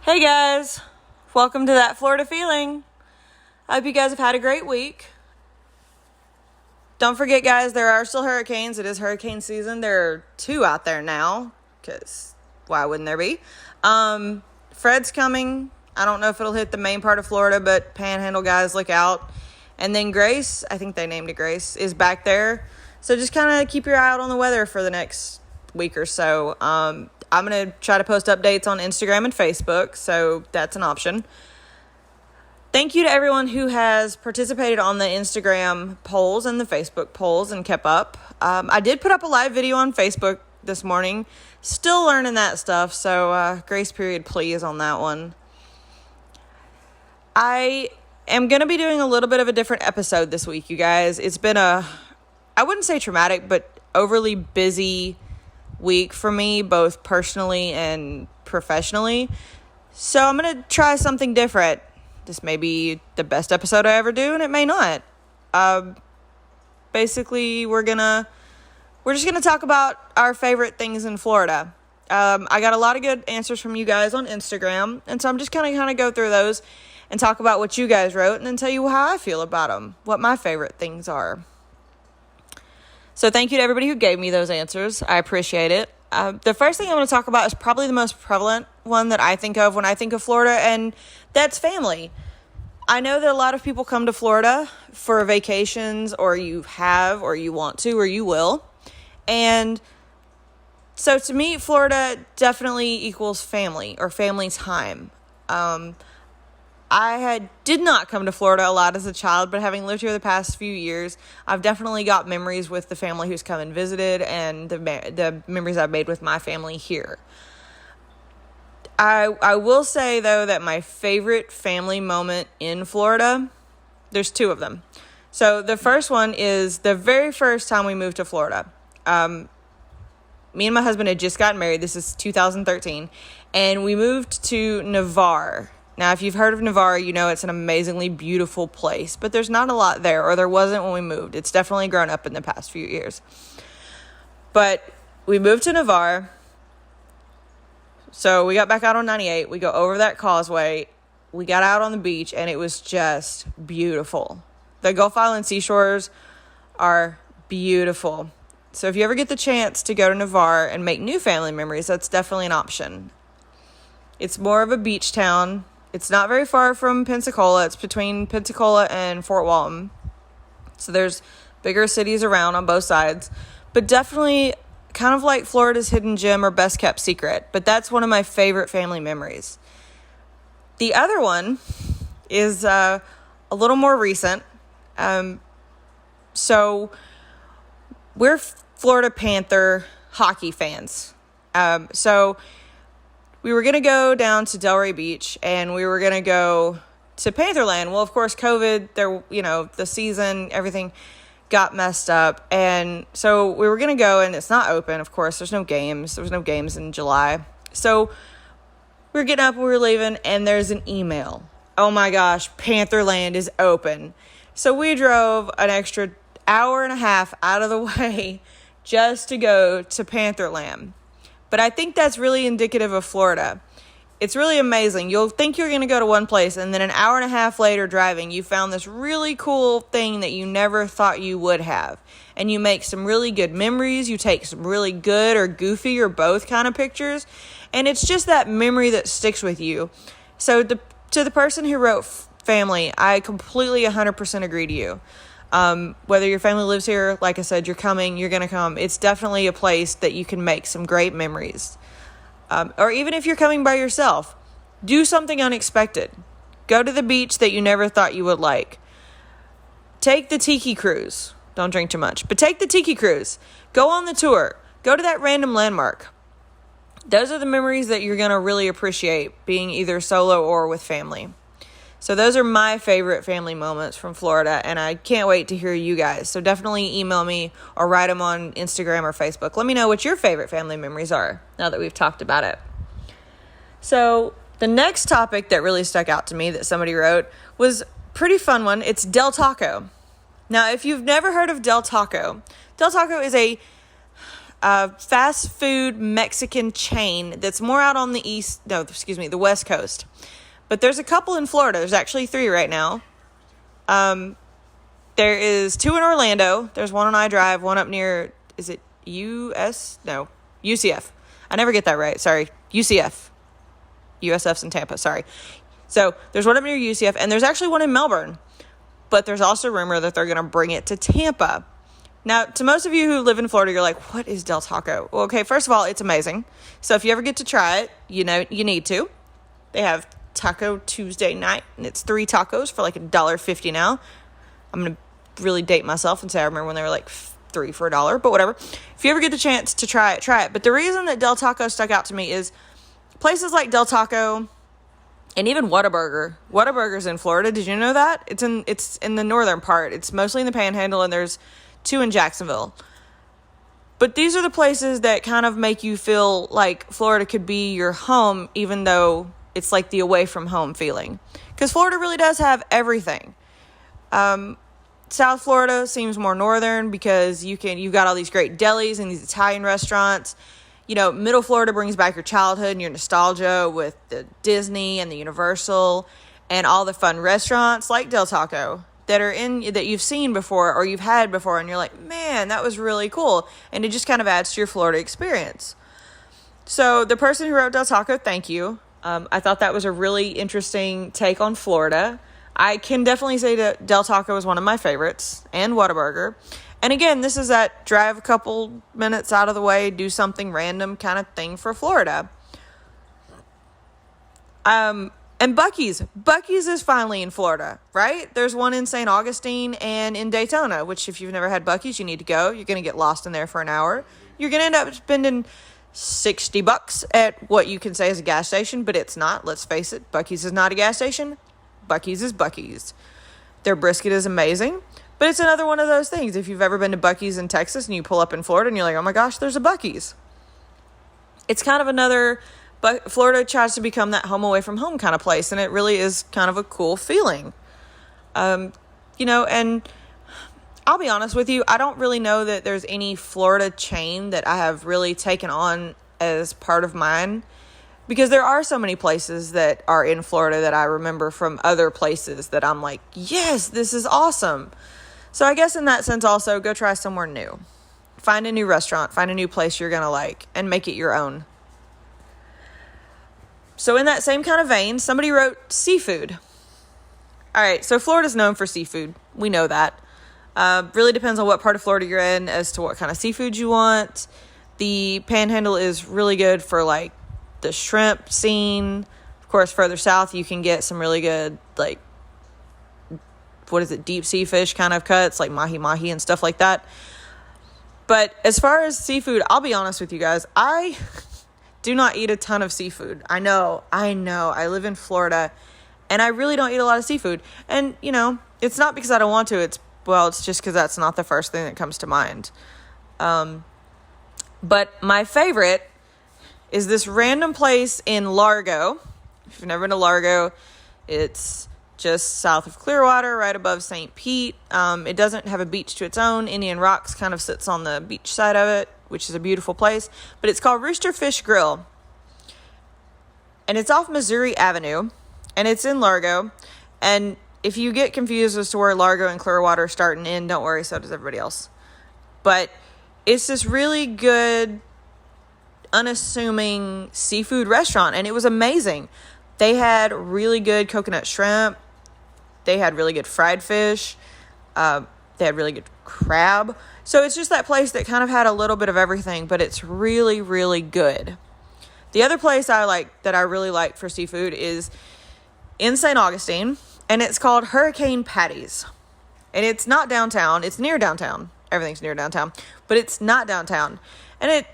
Hey guys, welcome to That Florida Feeling. I hope you guys have had a great week. Don't forget, guys, there are still hurricanes. It is hurricane season. There are 2 out there now, because why wouldn't there be? Fred's coming. I don't know if it'll hit the main part of Florida, but Panhandle, guys, look out. And then Grace, I think they named it Grace, is back there. So just kind of keep your eye out on the weather for the next week or so. I'm going to try to post updates on Instagram and Facebook, so that's an option. Thank you to everyone who has participated on the Instagram polls and the Facebook polls and kept up. I did put up a live video on Facebook this morning. Still learning that stuff, so grace period please on that one. I am going to be doing a little bit of a different episode this week, you guys. It's been I wouldn't say traumatic, but overly busy week for me, both personally and professionally. So I'm going to try something different. This may be the best episode I ever do, and it may not. Basically, we're just going to talk about our favorite things in Florida. I got a lot of good answers from you guys on Instagram, and so I'm just going to kind of go through those and talk about what you guys wrote and then tell you how I feel about them, what my favorite things are. So thank you to everybody who gave me those answers. I appreciate it. The first thing I want to talk about is probably the most prevalent one that I think of when I think of Florida, and that's family. I know that a lot of people come to Florida for vacations, or you have, or you want to, or you will. And so to me, Florida definitely equals family or family time. I did not come to Florida a lot as a child, but having lived here the past few years, I've definitely got memories with the family who's come and visited, and the memories I've made with my family here. I will say, though, that my favorite family moment in Florida, there's 2 of them. So the first one is the very first time we moved to Florida. Me and my husband had just gotten married. This is 2013. And we moved to Navarre. Now, if you've heard of Navarre, you know it's an amazingly beautiful place, but there's not a lot there, or there wasn't when we moved. It's definitely grown up in the past few years. But we moved to Navarre. So we got back out on 98. We go over that causeway. We got out on the beach, and it was just beautiful. The Gulf Island seashores are beautiful. So if you ever get the chance to go to Navarre and make new family memories, that's definitely an option. It's more of a beach town. It's not very far from Pensacola. It's between Pensacola and Fort Walton. So there's bigger cities around on both sides. But definitely kind of like Florida's hidden gem or best kept secret. But that's one of my favorite family memories. The other one is a little more recent. So we're Florida Panther hockey fans. So we were going to go down to Delray Beach, and we were going to go to Pantherland. Well, of course, COVID, the season, everything got messed up. And so we were going to go, and it's not open, of course. There's no games. There was no games in July. So we were getting up and we were leaving, and there's an email. Oh my gosh, Pantherland is open. So we drove an extra hour and a half out of the way just to go to Pantherland. But I think that's really indicative of Florida. It's really amazing. You'll think you're going to go to one place, and then an hour and a half later driving, you found this really cool thing that you never thought you would have. And you make some really good memories. You take some really good or goofy or both kind of pictures. And it's just that memory that sticks with you. So to the person who wrote family, I completely 100% agree to you. Whether your family lives here, like I said, you're going to come. It's definitely a place that you can make some great memories. Or even if you're coming by yourself, do something unexpected. Go to the beach that you never thought you would like. Take the tiki cruise. Don't drink too much, but take the tiki cruise. Go on the tour. Go to that random landmark. Those are the memories that you're going to really appreciate being either solo or with family. So those are my favorite family moments from Florida, and I can't wait to hear you guys. So definitely email me or write them on Instagram or Facebook. Let me know what your favorite family memories are now that we've talked about it. So the next topic that really stuck out to me that somebody wrote was a pretty fun one. It's Del Taco. Now, if you've never heard of Del Taco is a fast food Mexican chain that's more out on the West Coast. But there's a couple in Florida. There's actually 3 right now. There is 2 in Orlando. There's one on I-Drive, one up near, is it US? No, UCF. I never get that right. Sorry. UCF. USF's in Tampa. Sorry. So there's one up near UCF, and there's actually one in Melbourne. But there's also rumor that they're going to bring it to Tampa. Now, to most of you who live in Florida, you're like, what is Del Taco? Well, okay, first of all, it's amazing. So if you ever get to try it, you need to. They have Taco Tuesday night, and it's 3 tacos for like $1.50 now. I'm going to really date myself and say I remember when they were like 3 for $1, but whatever. If you ever get the chance to try it. But the reason that Del Taco stuck out to me is places like Del Taco and even Whataburger. Whataburger's in Florida. Did you know that? It's in the northern part. It's mostly in the Panhandle, and there's 2 in Jacksonville. But these are the places that kind of make you feel like Florida could be your home, even though it's like the away from home feeling. Because Florida really does have everything. South Florida seems more northern because you've got all these great delis and these Italian restaurants. Middle Florida brings back your childhood and your nostalgia with the Disney and the Universal and all the fun restaurants like Del Taco that you've seen before or you've had before, and you're like, man, that was really cool. And it just kind of adds to your Florida experience. So the person who wrote Del Taco, thank you. I thought that was a really interesting take on Florida. I can definitely say that Del Taco is one of my favorites, and Whataburger. And again, this is that drive a couple minutes out of the way, do something random kind of thing for Florida. And Buc-ee's. Buc-ee's is finally in Florida, right? There's one in St. Augustine and in Daytona, which if you've never had Buc-ee's, you need to go. You're going to get lost in there for an hour. You're going to end up spending $60 at what you can say is a gas station, but it's not. Let's face it, Buc-ee's is not a gas station. Buc-ee's is Buc-ee's. Their brisket is amazing, but it's another one of those things. If you've ever been to Buc-ee's in Texas and you pull up in Florida and you're like, oh my gosh, there's a Buc-ee's. It's kind of another, but Florida tries to become that home away from home kind of place, and it really is kind of a cool feeling. And I'll be honest with you, I don't really know that there's any Florida chain that I have really taken on as part of mine. Because there are so many places that are in Florida that I remember from other places that I'm like, yes, this is awesome. So I guess in that sense also, go try somewhere new. Find a new restaurant, find a new place you're going to like, and make it your own. So in that same kind of vein, somebody wrote seafood. All right, so Florida's known for seafood. We know that. Really depends on what part of Florida you're in as to what kind of seafood you want. The Panhandle is really good for like the shrimp scene. Of course, further south you can get some really good deep sea fish kind of cuts like mahi and stuff like that. But as far as seafood, I'll be honest with you guys, I do not eat a ton of seafood. I know I live in Florida and I really don't eat a lot of seafood, and it's not because I don't want to. It's just because that's not the first thing that comes to mind. But my favorite is this random place in Largo. If you've never been to Largo, it's just south of Clearwater, right above St. Pete. It doesn't have a beach to its own. Indian Rocks kind of sits on the beach side of it, which is a beautiful place. But it's called Rooster Fish Grill. And it's off Missouri Avenue. And it's in Largo. And if you get confused as to where Largo and Clearwater start and end, don't worry, so does everybody else. But it's this really good, unassuming seafood restaurant, and it was amazing. They had really good coconut shrimp. They had really good fried fish. They had really good crab. So it's just that place that kind of had a little bit of everything, but it's really, really good. The other place I really like for seafood is in St. Augustine, and it's called Hurricane Patty's. And it's not downtown. It's near downtown. Everything's near downtown, but it's not downtown. And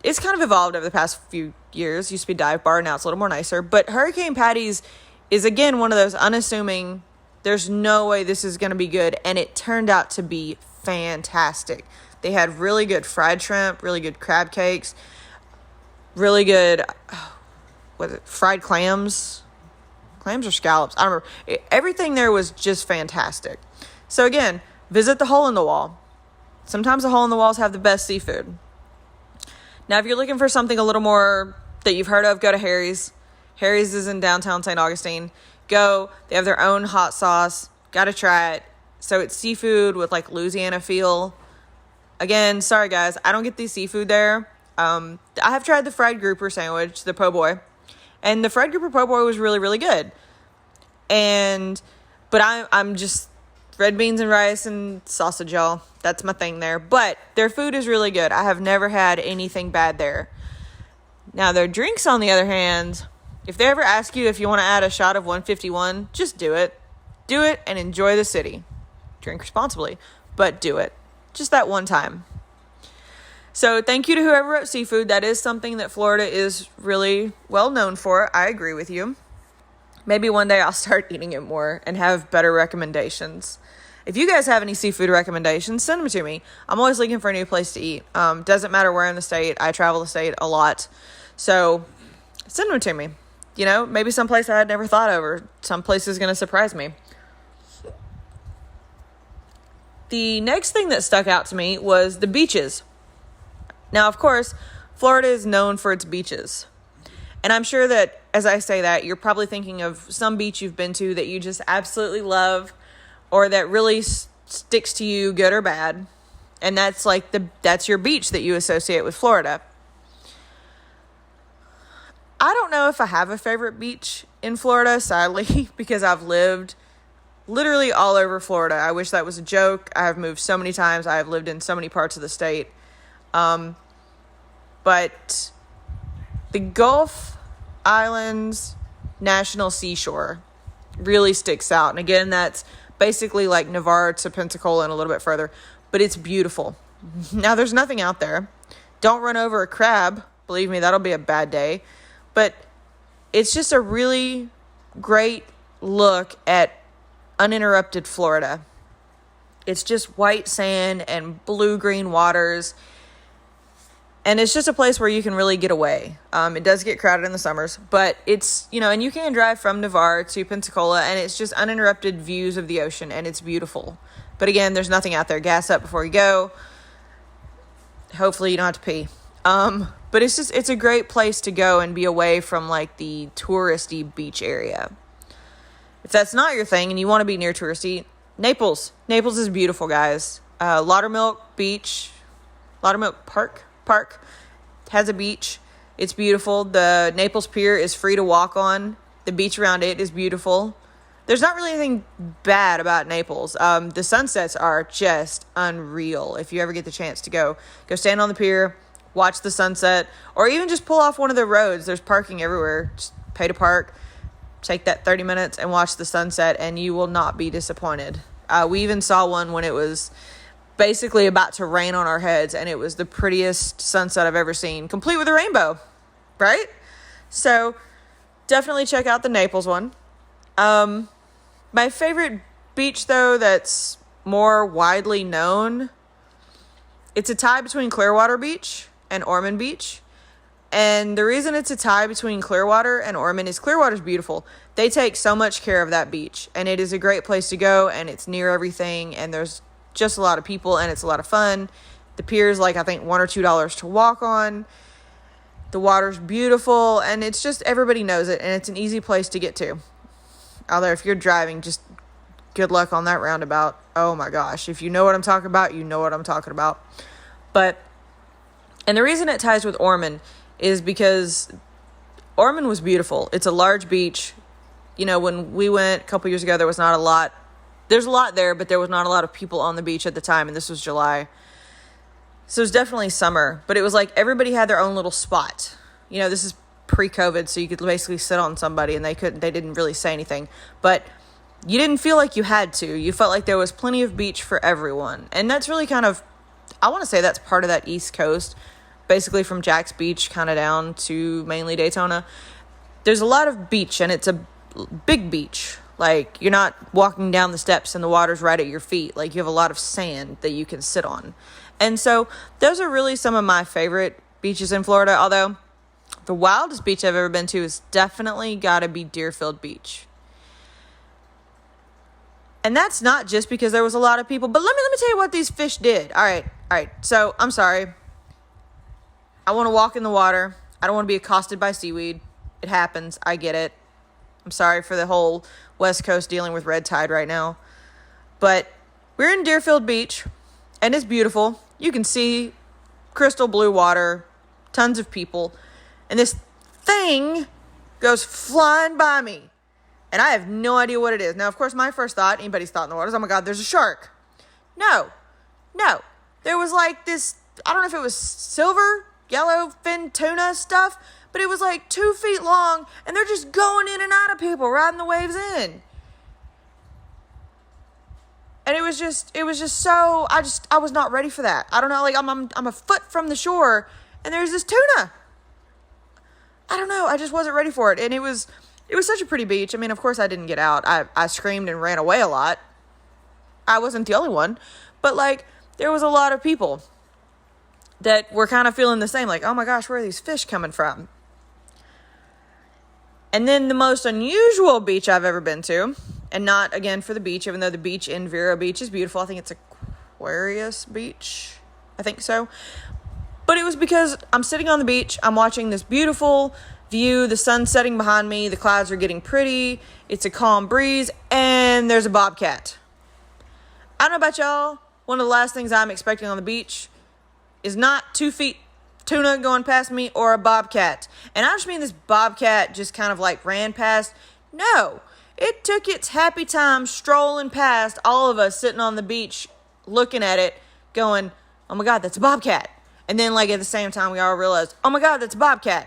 it's kind of evolved over the past few years. It used to be a dive bar, now it's a little more nicer. But Hurricane Patty's is, again, one of those unassuming, there's no way this is going to be good, and it turned out to be fantastic. They had really good fried shrimp, really good crab cakes, really good, fried clams? Clams or scallops? I don't remember. Everything there was just fantastic. So again, visit the Hole in the Wall. Sometimes the Hole in the Walls have the best seafood. Now, if you're looking for something a little more that you've heard of, go to Harry's. Harry's is in downtown St. Augustine. Go. They have their own hot sauce. Got to try it. So it's seafood with like Louisiana feel. Again, sorry guys, I don't get the seafood there. I have tried the fried grouper sandwich, the po' boy. And the fried grouper po' boy was really, really good. But I'm just red beans and rice and sausage, y'all. That's my thing there. But their food is really good. I have never had anything bad there. Now, their drinks, on the other hand, if they ever ask you if you want to add a shot of 151, just do it. Do it and enjoy the city. Drink responsibly, but do it. Just that one time. So thank you to whoever wrote seafood. That is something that Florida is really well known for. I agree with you. Maybe one day I'll start eating it more and have better recommendations. If you guys have any seafood recommendations, send them to me. I'm always looking for a new place to eat. Doesn't matter where in the state. I travel the state a lot. So send them to me. You know, maybe someplace I had never thought of, or some place is going to surprise me. The next thing that stuck out to me was the beaches. Now, of course, Florida is known for its beaches. And I'm sure that as I say that, you're probably thinking of some beach you've been to that you just absolutely love, or that really sticks to you, good or bad. And that's that's your beach that you associate with Florida. I don't know if I have a favorite beach in Florida, sadly, because I've lived literally all over Florida. I wish that was a joke. I have moved so many times. I have lived in so many parts of the state. But the Gulf Islands National Seashore really sticks out. And again, that's basically like Navarre to Pensacola and a little bit further. But it's beautiful. Now, there's nothing out there. Don't run over a crab. Believe me, that'll be a bad day. But it's just a really great look at uninterrupted Florida. It's just white sand and blue-green waters. And it's just a place where you can really get away. It does get crowded in the summers, but it's, and you can drive from Navarre to Pensacola, and it's just uninterrupted views of the ocean, and it's beautiful. But again, there's nothing out there. Gas up before you go. Hopefully you don't have to pee. But it's a great place to go and be away from like the touristy beach area. If that's not your thing and you want to be near touristy, Naples. Naples is beautiful, guys. Laudermilk Beach, Laudermilk Park has a beach. It's beautiful. The Naples Pier is free to walk on. The beach around it is beautiful. There's not really anything bad about Naples. The sunsets are just unreal. If you ever get the chance to go stand on the pier, watch the sunset, or even just pull off one of the roads. There's parking everywhere. Just pay to park. Take that 30 minutes and watch the sunset, and you will not be disappointed. We even saw one when it was basically about to rain on our heads, and it was the prettiest sunset I've ever seen, complete with a rainbow, right? So definitely check out the Naples one. My favorite beach, though, that's more widely known, it's a tie between Clearwater Beach and Ormond Beach. And the reason it's a tie between Clearwater and Ormond is Clearwater's beautiful. They take so much care of that beach, and it is a great place to go, and it's near everything, and there's just a lot of people, and it's a lot of fun. The pier is like, I think, $1 or $2 to walk on. The water's beautiful, and it's just, everybody knows it, and it's an easy place to get to. Although if you're driving, just good luck on that roundabout. Oh my gosh. If you know what I'm talking about, you know what I'm talking about. And the reason it ties with Ormond is because Ormond was beautiful. It's a large beach. When we went a couple years ago, there was not a lot. There's a lot there, but there was not a lot of people on the beach at the time, and this was July. So it was definitely summer, but it was like everybody had their own little spot. This is pre-COVID, so you could basically sit on somebody, and they didn't really say anything. But you didn't feel like you had to. You felt like there was plenty of beach for everyone. And that's really kind of, I want to say that's part of that East Coast, basically from Jack's Beach kind of down to mainly Daytona. There's a lot of beach, and it's a big beach. Like, you're not walking down the steps and the water's right at your feet. Like, you have a lot of sand that you can sit on. And so those are really some of my favorite beaches in Florida, although the wildest beach I've ever been to is definitely got to be Deerfield Beach. And that's not just because there was a lot of people, but let me tell you what these fish did. All right. So I'm sorry. I want to walk in the water. I don't want to be accosted by seaweed. It happens. I get it. I'm sorry for the whole West Coast dealing with red tide right now. But we're in Deerfield Beach, and it's beautiful. You can see crystal blue water, tons of people, and this thing goes flying by me, and I have no idea what it is. Now, of course, my first thought, anybody's thought in the water, is, oh my God, there's a shark. No. There was like this, I don't know if it was silver, yellow fin tuna stuff, but it was like 2 feet long, and they're just going in and out of people, riding the waves in. And it was just so, I was not ready for that. I don't know, like I'm a foot from the shore, and there's this tuna. I don't know, I just wasn't ready for it. And it was such a pretty beach. I mean, of course I didn't get out. I screamed and ran away a lot. I wasn't the only one, but like there was a lot of people that were kind of feeling the same, like, oh my gosh, where are these fish coming from? And then the most unusual beach I've ever been to, and not, again, for the beach, even though the beach in Vero Beach is beautiful. I think it's Aquarius Beach. I think so. But it was because I'm sitting on the beach. I'm watching this beautiful view. The sun's setting behind me. The clouds are getting pretty. It's a calm breeze. And there's a bobcat. I don't know about y'all. One of the last things I'm expecting on the beach is not 2 feet tuna going past me or a bobcat. And I just mean this bobcat just kind of like ran past. No, it took its happy time strolling past all of us sitting on the beach looking at it going, oh my God, that's a bobcat. And then like at the same time we all realized, oh my God, that's a bobcat.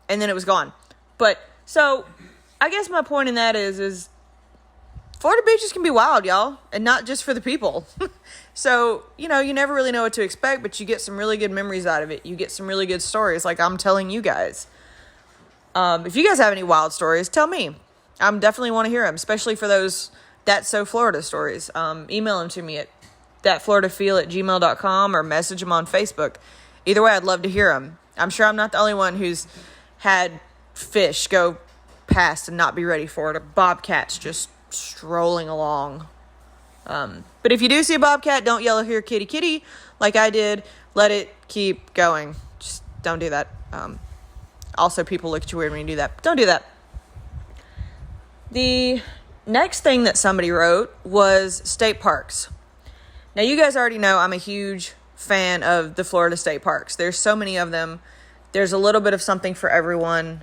And then it was gone. But so I guess my point in that is Florida beaches can be wild, y'all, and not just for the people. So, you never really know what to expect, but you get some really good memories out of it. You get some really good stories like I'm telling you guys. If you guys have any wild stories, tell me. I definitely want to hear them, especially for those That's So Florida stories. Email them to me at thatfloridafeel@gmail.com or message them on Facebook. Either way, I'd love to hear them. I'm sure I'm not the only one who's had fish go past and not be ready for it, or bobcats just strolling along. But if you do see a bobcat, don't yell here kitty kitty like I did. Let it keep going. Just don't do that. Also, people look at you weird when you do that. Don't do that. The next thing that somebody wrote was state parks. Now, you guys already know I'm a huge fan of the Florida state parks. There's so many of them. There's a little bit of something for everyone.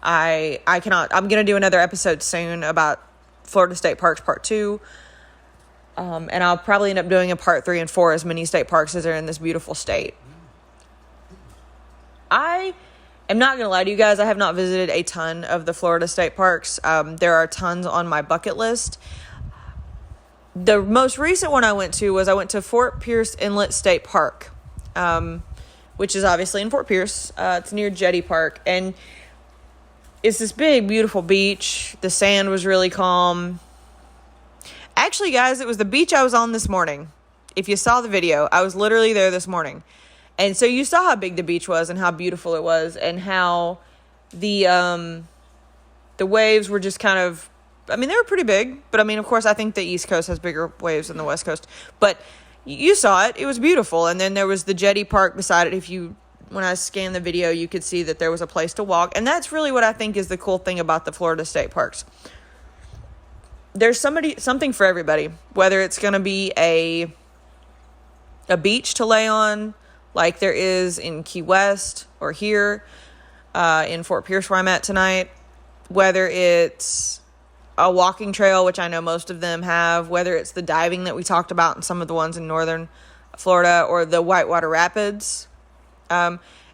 I'm going to do another episode soon about Florida State Parks Part 2. And I'll probably end up doing a Part 3 and 4, as many state parks as are in this beautiful state. I am not going to lie to you guys. I have not visited a ton of the Florida state parks. There are tons on my bucket list. The most recent one I went to Fort Pierce Inlet State Park, which is obviously in Fort Pierce. It's near Jetty Park. And it's this big, beautiful beach. The sand was really calm. Actually, guys, it was the beach I was on this morning. If you saw the video, I was literally there this morning. And so you saw how big the beach was and how beautiful it was and how the waves were just kind of, I mean, they were pretty big. But, I mean, of course, I think the East Coast has bigger waves than the West Coast. But you saw it. It was beautiful. And then there was the Jetty Park beside it. When I scanned the video, you could see that there was a place to walk. And that's really what I think is the cool thing about the Florida state parks. There's something for everybody, whether it's going to be a beach to lay on, like there is in Key West or here in Fort Pierce where I'm at tonight, whether it's a walking trail, which I know most of them have, whether it's the diving that we talked about in some of the ones in northern Florida, or the Whitewater Rapids.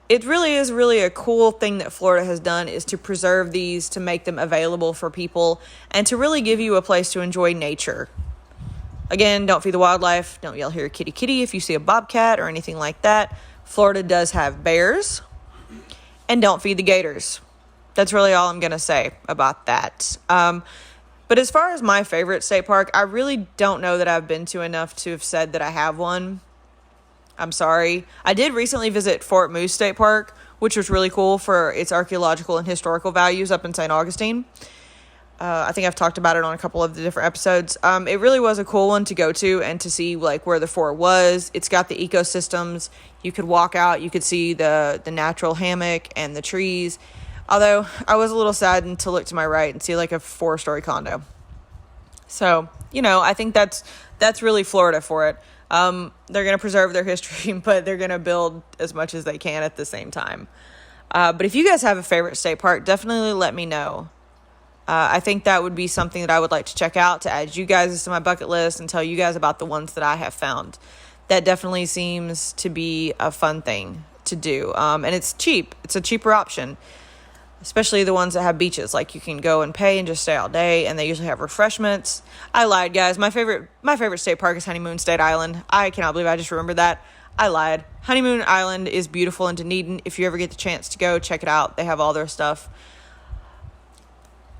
It really is a cool thing that Florida has done, is to preserve these, to make them available for people, and to really give you a place to enjoy nature. Again, don't feed the wildlife. Don't yell here kitty kitty if you see a bobcat or anything like that. Florida does have bears. And don't feed the gators. That's really all I'm going to say about that. But as far as my favorite state park, I really don't know that I've been to enough to have said that I have one. I'm sorry. I did recently visit Fort Moose State Park, which was really cool for its archaeological and historical values up in St. Augustine. I think I've talked about it on a couple of the different episodes. It really was a cool one to go to and to see like where the fort was. It's got the ecosystems. You could walk out, you could see the natural hammock and the trees. Although I was a little saddened to look to my right and see like a 4-story condo. So, I think that's really Florida for it. They're going to preserve their history, but they're going to build as much as they can at the same time. But if you guys have a favorite state park, definitely let me know. I think that would be something that I would like to check out, to add you guys to my bucket list and tell you guys about the ones that I have found. That definitely seems to be a fun thing to do. And it's cheap. It's a cheaper option, especially the ones that have beaches. Like you can go and pay and just stay all day, and they usually have refreshments. I lied, guys. My favorite state park is Honeymoon State Island. I cannot believe I just remembered that. I lied. Honeymoon Island is beautiful in Dunedin. If you ever get the chance to go, check it out. They have all their stuff.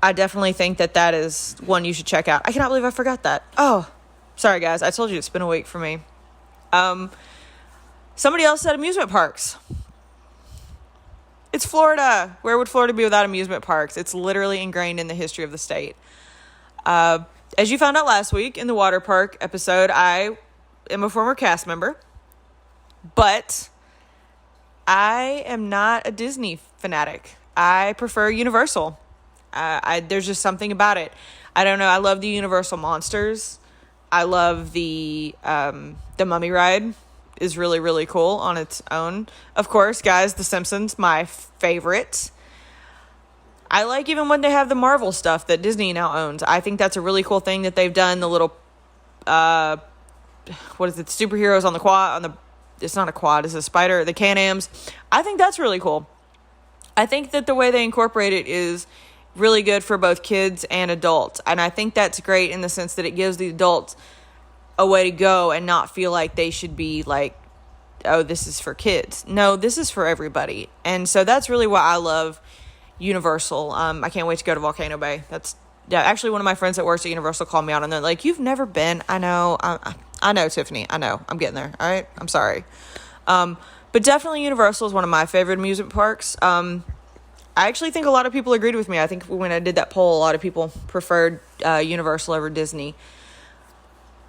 I definitely think that is one you should check out. I cannot believe I forgot that. Oh, sorry, guys. I told you it's been a week for me. Somebody else said amusement parks. It's Florida. Where would Florida be without amusement parks? It's literally ingrained in the history of the state. As you found out last week in the water park episode, I am a former cast member, but I am not a Disney fanatic. I prefer Universal. There's just something about it. I don't know. I love the Universal Monsters. I love the Mummy ride is really, really cool on its own. Of course, guys, The Simpsons, my favorite. I like even when they have the Marvel stuff that Disney now owns. I think that's a really cool thing that they've done. The little, superheroes on the quad, it's not a quad, it's a spider, the Can-Ams. I think that's really cool. I think that the way they incorporate it is really good for both kids and adults. And I think that's great in the sense that it gives the adults a way to go and not feel like they should be like, oh, this is for kids. No, this is for everybody. And so that's really why I love Universal. I can't wait to go to Volcano Bay. Actually one of my friends that works at Universal called me on and they're like, you've never been? I know, Tiffany. I know. I'm getting there. All right. I'm sorry. But definitely Universal is one of my favorite amusement parks. I actually think a lot of people agreed with me. I think when I did that poll, a lot of people preferred Universal over Disney.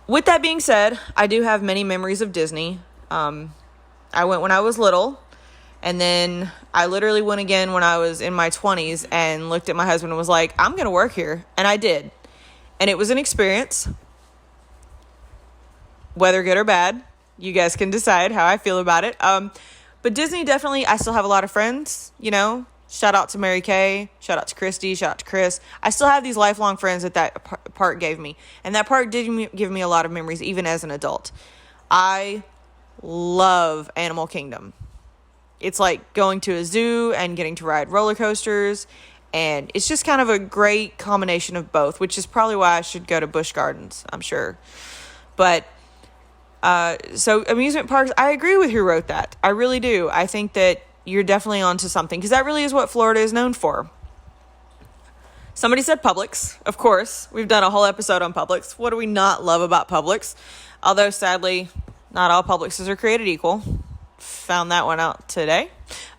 With that being said, I do have many memories of Disney. I went when I was little, and then I literally went again when I was in my 20s and looked at my husband and was like, I'm going to work here. And I did. And it was an experience, whether good or bad. You guys can decide how I feel about it. But Disney, definitely, I still have a lot of friends, Shout out to Mary Kay. Shout out to Christy. Shout out to Chris. I still have these lifelong friends that park gave me. And that park did give me a lot of memories, even as an adult. I love Animal Kingdom. It's like going to a zoo and getting to ride roller coasters. And it's just kind of a great combination of both, which is probably why I should go to Busch Gardens, I'm sure. But, so amusement parks, I agree with who wrote that. I really do. I think that you're definitely onto something, because that really is what Florida is known for. Somebody said Publix. Of course, we've done a whole episode on Publix. What do we not love about Publix? Although, sadly, not all Publixes are created equal. Found that one out today.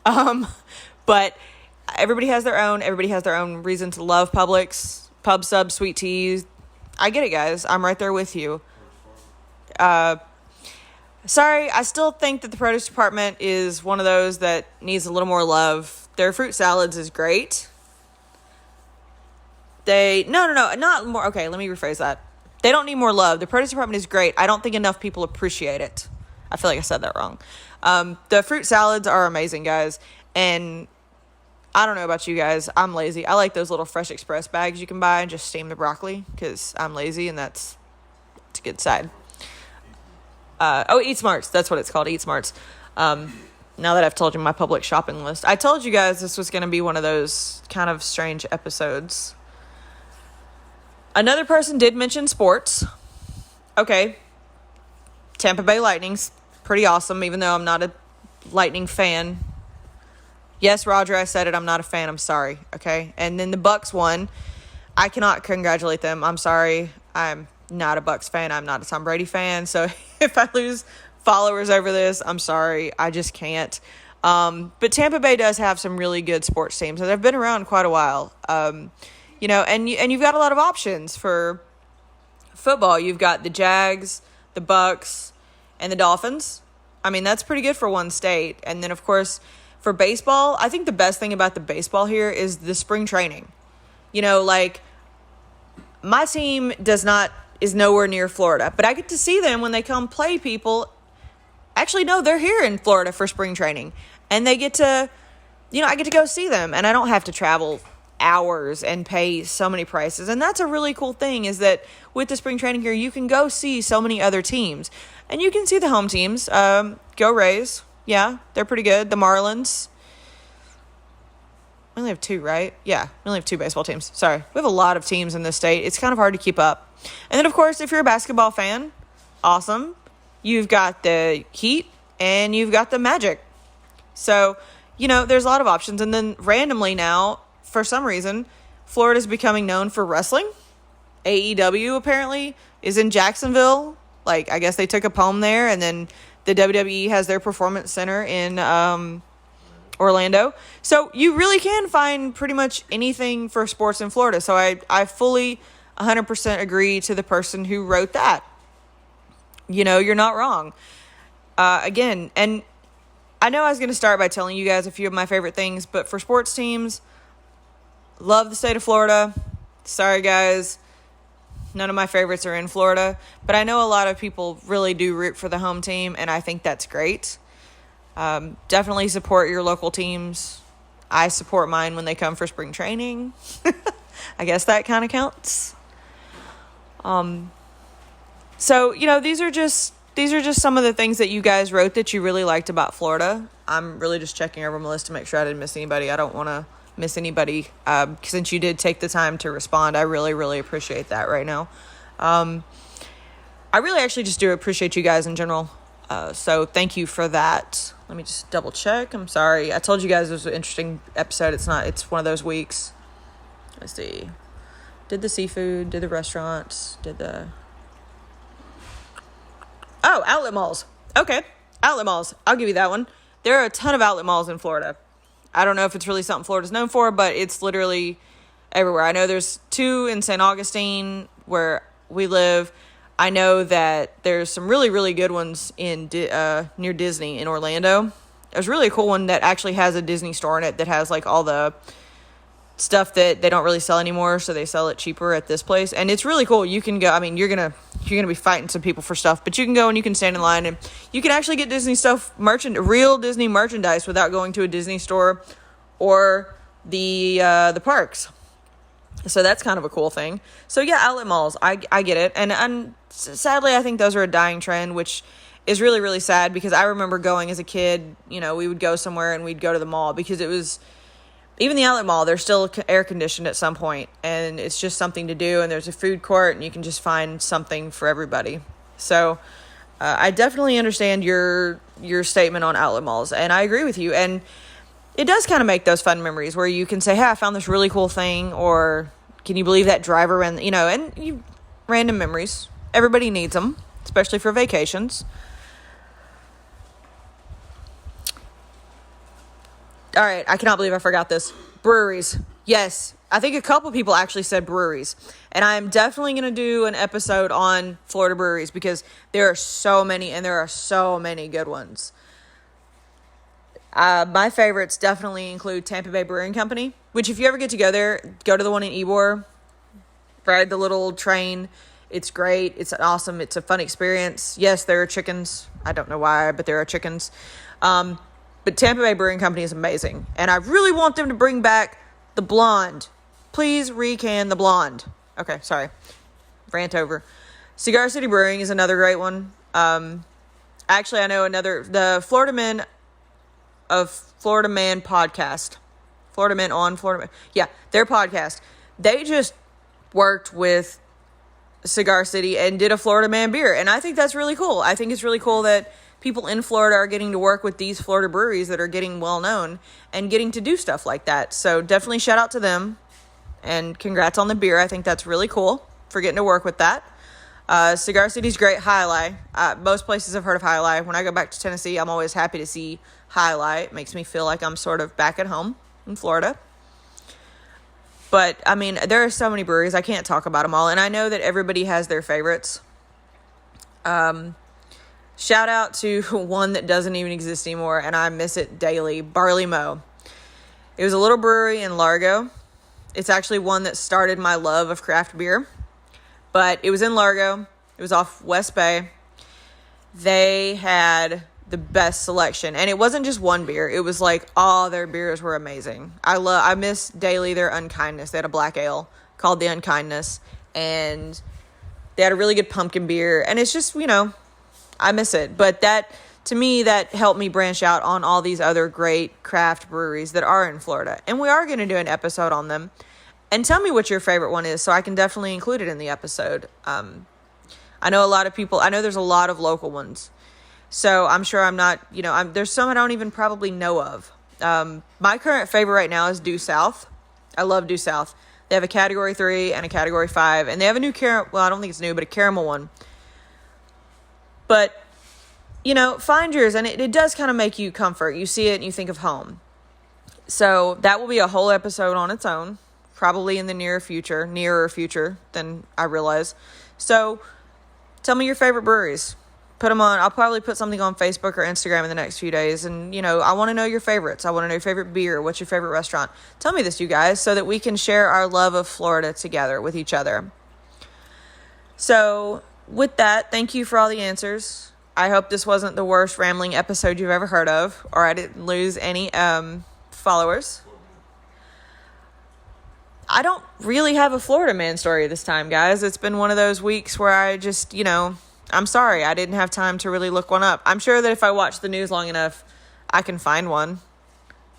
But everybody has their own reason to love Publix. Pub Sub, sweet teas. I get it, guys. I'm right there with you. Sorry, I still think that the produce department is one of those that needs a little more love. Their fruit salads is great. Not more. Okay, let me rephrase that. They don't need more love. The produce department is great. I don't think enough people appreciate it. I feel like I said that wrong. The fruit salads are amazing, guys. And I don't know about you guys. I'm lazy. I like those little Fresh Express bags you can buy and just steam the broccoli, because I'm lazy, and it's a good side. Eat Smarts. That's what it's called, Eat Smarts. Now that I've told you my public shopping list. I told you guys this was going to be one of those kind of strange episodes. Another person did mention sports. Okay. Tampa Bay Lightning's pretty awesome, even though I'm not a Lightning fan. Yes, Roger, I said it. I'm not a fan. I'm sorry. Okay. And then the Bucks won. I cannot congratulate them. I'm sorry. I'm not a Bucks fan. I'm not a Tom Brady fan. So if I lose followers over this, I'm sorry. I just can't. But Tampa Bay does have some really good sports teams, and they've been around quite a while. and you've got a lot of options for football. You've got the Jags, the Bucks, and the Dolphins. I mean, that's pretty good for one state. And then, of course, for baseball, I think the best thing about the baseball here is the spring training. Like, my team is nowhere near Florida, but I get to see them when they come play people. Actually, no, they're here in Florida for spring training, and they get to, I get to go see them, and I don't have to travel hours and pay so many prices. And that's a really cool thing, is that with the spring training here, you can go see so many other teams, and you can see the home teams. Go Rays. Yeah, they're pretty good. The Marlins. We only have two, right? Yeah, we only have two baseball teams. Sorry. We have a lot of teams in this state. It's kind of hard to keep up. And then, of course, if you're a basketball fan, awesome. You've got the Heat and you've got the Magic. So, there's a lot of options. And then randomly now, for some reason, Florida's becoming known for wrestling. AEW apparently is in Jacksonville. Like, I guess they took a poem there, and then the WWE has their performance center in Orlando. So you really can find pretty much anything for sports in Florida. So I fully 100% agree to the person who wrote that. You're not wrong. Again, and I know I was going to start by telling you guys a few of my favorite things, but for sports teams, love the state of Florida. Sorry, guys. None of my favorites are in Florida, but I know a lot of people really do root for the home team, and I think that's great. Definitely support your local teams. I support mine when they come for spring training. I guess that kind of counts. So, these are just some of the things that you guys wrote that you really liked about Florida. I'm really just checking over my list to make sure I didn't miss anybody. I don't want to miss anybody. Since you did take the time to respond, I really, really appreciate that right now. I really actually just do appreciate you guys in general. So thank you for that. Let me just double check. I'm sorry. I told you guys it was an interesting episode. It's one of those weeks. Let's see. Did the seafood, did the restaurants, outlet malls. Okay. Outlet malls. I'll give you that one. There are a ton of outlet malls in Florida. I don't know if it's really something Florida's known for, but it's literally everywhere. I know there's 2 in St. Augustine where we live. I know that there's some really, really good ones in near Disney in Orlando. There's really a cool one that actually has a Disney store in it that has like all the stuff that they don't really sell anymore, so they sell it cheaper at this place, and it's really cool. You can go. I mean, you're gonna be fighting some people for stuff, but you can go and you can stand in line, and you can actually get Disney stuff, real Disney merchandise, without going to a Disney store or the parks. So that's kind of a cool thing. So yeah, outlet malls, I get it, and sadly, I think those are a dying trend, which is really, really sad, because I remember going as a kid. We would go somewhere and we'd go to the mall, because it was. Even the outlet mall, they're still air conditioned at some point, and it's just something to do, and there's a food court, and you can just find something for everybody. So I definitely understand your statement on outlet malls, and I agree with you. And it does kind of make those fun memories where you can say, hey, I found this really cool thing, or can you believe that driver ran, random memories. Everybody needs them, especially for vacations. All right, I cannot believe I forgot this. Breweries. Yes, I think a couple people actually said breweries. And I'm definitely going to do an episode on Florida breweries, because there are so many, and there are so many good ones. My favorites definitely include Tampa Bay Brewing Company, which if you ever get to go there, go to the one in Ybor, ride the little train. It's great. It's awesome. It's a fun experience. Yes, there are chickens. I don't know why, but there are chickens. But Tampa Bay Brewing Company is amazing. And I really want them to bring back the blonde. Please recan the blonde. Okay, sorry. Rant over. Cigar City Brewing is another great one. Actually, I know the Florida Men of Florida Man podcast. Florida Men on Florida Man. Yeah, their podcast. They just worked with Cigar City and did a Florida Man beer. And I think that's really cool. I think it's really cool that people in Florida are getting to work with these Florida breweries that are getting well known and getting to do stuff like that. So definitely shout out to them, and congrats on the beer. I think that's really cool for getting to work with that. Cigar City's great. Jai Alai. Most places have heard of Jai Alai. When I go back to Tennessee, I'm always happy to see Jai Alai. It makes me feel like I'm sort of back at home in Florida. But, I mean, there are so many breweries. I can't talk about them all. And I know that everybody has their favorites. Shout out to one that doesn't even exist anymore, and I miss it daily, Barley Mow. It was a little brewery in Largo. It's actually one that started my love of craft beer. But it was in Largo. It was off West Bay. They had the best selection. And it wasn't just one beer. It was like all their beers were amazing. I miss daily their Unkindness. They had a black ale called the Unkindness. And they had a really good pumpkin beer. And it's just, I miss it. But that, to me, that helped me branch out on all these other great craft breweries that are in Florida. And we are going to do an episode on them. And tell me what your favorite one is so I can definitely include it in the episode. I know a lot of people, I know there's a lot of local ones. So I'm sure I'm not, there's some I don't even probably know of. My current favorite right now is Due South. I love Due South. They have a Category 3 and a Category 5. And they have a new I don't think it's new, but a caramel one. But, find yours. And it does kind of make you comfort. You see it and you think of home. So that will be a whole episode on its own. Probably in the nearer future than I realize. So tell me your favorite breweries. Put them on. I'll probably put something on Facebook or Instagram in the next few days. And, I want to know your favorites. I want to know your favorite beer. What's your favorite restaurant? Tell me this, you guys, so that we can share our love of Florida together with each other. So with that, thank you for all the answers. I hope this wasn't the worst rambling episode you've ever heard of, or I didn't lose any followers. I don't really have a Florida man story this time, guys. It's been one of those weeks where I just, I'm sorry. I didn't have time to really look one up. I'm sure that if I watch the news long enough, I can find one.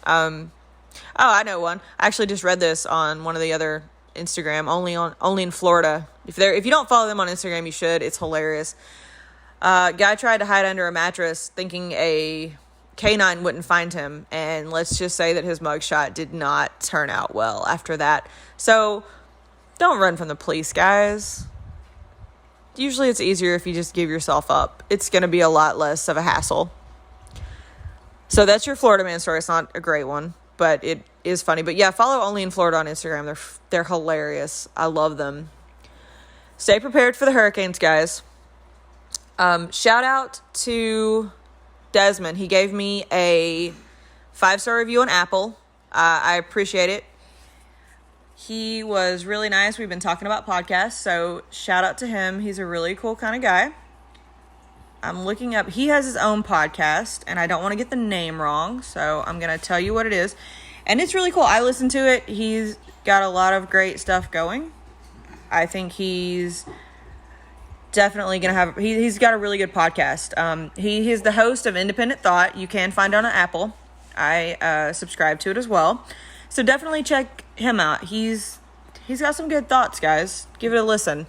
I know one. I actually just read this on one of the other Instagram, only in Florida. If you don't follow them on Instagram, you should. It's hilarious. Guy tried to hide under a mattress thinking a canine wouldn't find him, and let's just say that his mugshot did not turn out well after that. So don't run from the police, guys. Usually it's easier if you just give yourself up. It's going to be a lot less of a hassle. So that's your Florida man story. It's not a great one, but it is funny. But yeah, follow Only in Florida on Instagram. They're hilarious. I love them. Stay prepared for the hurricanes, guys. Shout out to Desmond. He gave me a 5-star review on Apple. I appreciate it. He was really nice. We've been talking about podcasts, so shout out to him. He's a really cool kind of guy. I'm looking up. He has his own podcast, and I don't want to get the name wrong, so I'm going to tell you what it is. And it's really cool. I listened to it. He's got a lot of great stuff going. I think he's definitely going to have... He's got a really good podcast. He's the host of Independent Thought. You can find it on Apple. I subscribe to it as well. So definitely check him out. He's got some good thoughts, guys. Give it a listen.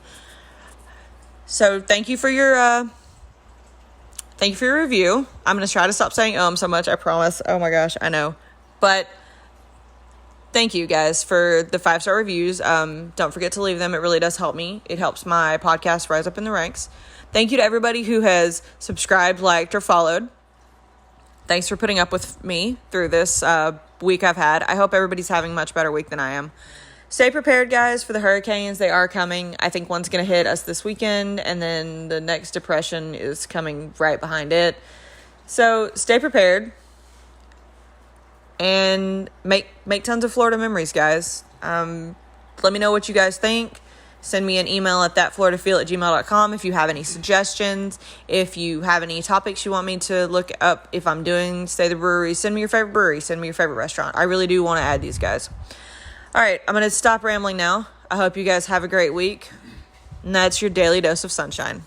So thank you for your review. I'm going to try to stop saying so much, I promise. Oh my gosh, I know. But thank you guys for the 5-star reviews. Don't forget to leave them. It really does help me. It helps my podcast rise up in the ranks. Thank you to everybody who has subscribed, liked, or followed. Thanks for putting up with me through this week I've had. I hope everybody's having a much better week than I am. Stay prepared, guys, for the hurricanes. They are coming. I think one's going to hit us this weekend, and then the next depression is coming right behind it. So stay prepared and make tons of Florida memories, guys. Let me know what you guys think. Send me an email at thatfloridafeel@gmail.com if you have any suggestions. If you have any topics you want me to look up, if I'm doing, say, the brewery, send me your favorite brewery. Send me your favorite restaurant. I really do want to add these, guys. All right, I'm going to stop rambling now. I hope you guys have a great week. And that's your daily dose of sunshine.